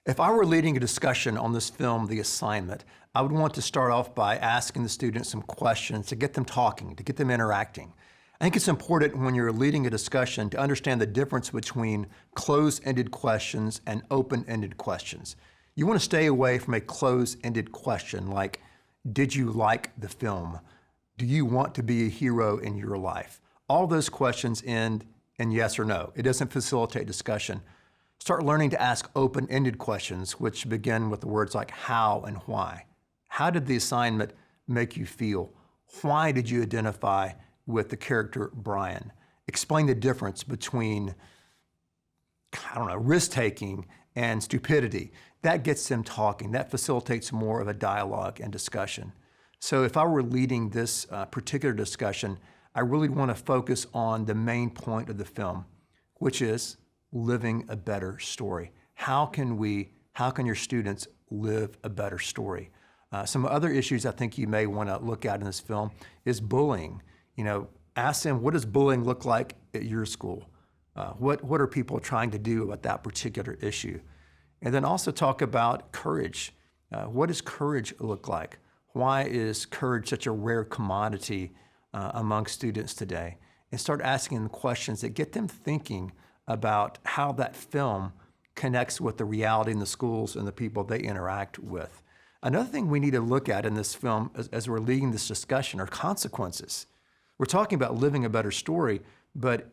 If I were leading a discussion on this film, The Assignment, I would want to start off by asking the students some questions to get them talking, to get them interacting. I think it's important when you're leading a discussion to understand the difference between closed-ended questions and open-ended questions. You want to stay away from a closed-ended question like, did you like the film? Do you want to be a hero in your life? All those questions end in yes or no. It doesn't facilitate discussion. Start learning to ask open-ended questions, which begin with the words like how and why. How did the assignment make you feel? Why did you identify with the character Brian? Explain the difference between, risk-taking and stupidity. That gets them talking. That facilitates more of a dialogue and discussion. So if I were leading this particular discussion, I really want to focus on the main point of the film, which is living a better story. How can your students live a better story? Some other issues I think you may want to look at in this film is bullying. Ask them, what does bullying look like at your school? What are people trying to do about that particular issue? And then also talk about courage. What does courage look like? Why is courage such a rare commodity among students today? And start asking them questions that get them thinking about how that film connects with the reality in the schools and the people they interact with. Another thing we need to look at in this film as we're leading this discussion are consequences. We're talking about living a better story, but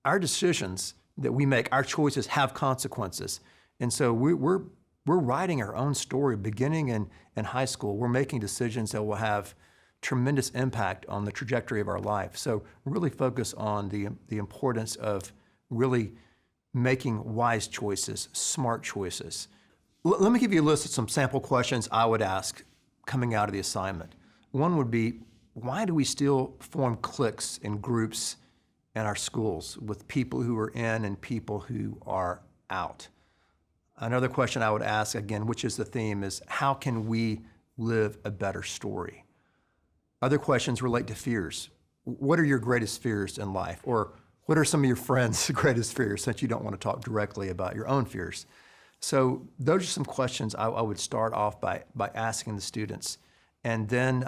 our decisions that we make, our choices have consequences. And so we're writing our own story beginning in high school. We're making decisions that will have tremendous impact on the trajectory of our life. So really focus on the importance of really making wise choices, smart choices. Let me give you a list of some sample questions I would ask coming out of the assignment. One would be, why do we still form cliques and groups in our schools with people who are in and people who are out? Another question I would ask, again, which is the theme, is how can we live a better story? Other questions relate to fears. What are your greatest fears in life? Or what are some of your friends' greatest fears, since you don't want to talk directly about your own fears? So those are some questions I would start off by asking the students. And then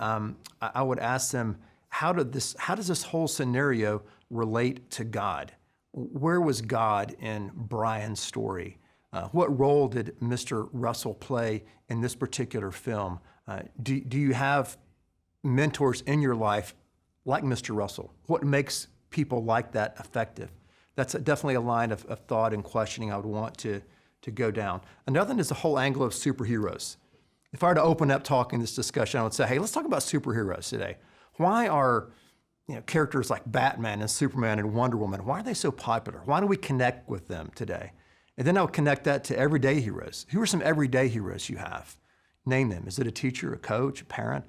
I would ask them, how does this whole scenario relate to God? Where was God in Brian's story? What role did Mr. Russell play in this particular film? Do you have mentors in your life like Mr. Russell? What makes people like that effective? That's definitely a line of thought and questioning I would want to go down. Another one is the whole angle of superheroes. If I were to open up talking this discussion, I would say, hey, let's talk about superheroes today. Why are characters like Batman and Superman and Wonder Woman, why are they so popular? Why do we connect with them today? And then I would connect that to everyday heroes. Who are some everyday heroes you have? Name them. Is it a teacher, a coach, a parent?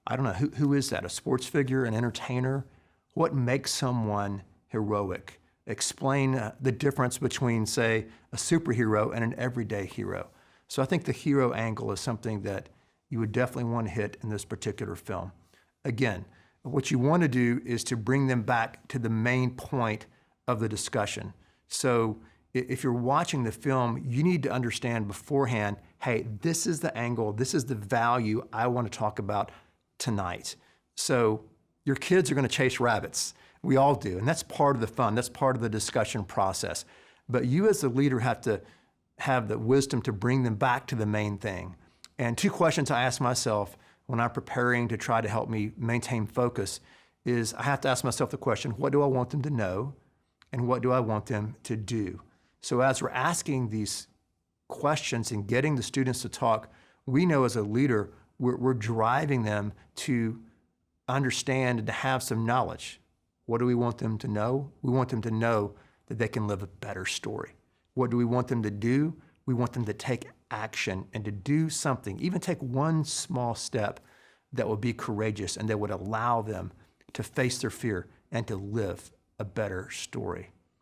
I don't know. Who is that? A sports figure, an entertainer? What makes someone heroic? Explain the difference between, say, a superhero and an everyday hero. So I think the hero angle is something that you would definitely want to hit in this particular film. Again, what you want to do is to bring them back to the main point of the discussion. So if you're watching the film, you need to understand beforehand, hey, this is the angle, this is the value I want to talk about tonight. So your kids are going to chase rabbits. We all do, and that's part of the fun. That's part of the discussion process. But you as the leader have to have the wisdom to bring them back to the main thing. And two questions I ask myself when I'm preparing to try to help me maintain focus is I have to ask myself the question, what do I want them to know? And what do I want them to do? So as we're asking these questions and getting the students to talk, we know as a leader, we're driving them to understand and to have some knowledge. What do we want them to know? We want them to know that they can live a better story. What do we want them to do? We want them to take action and to do something, even take one small step that will be courageous and that would allow them to face their fear and to live a better story.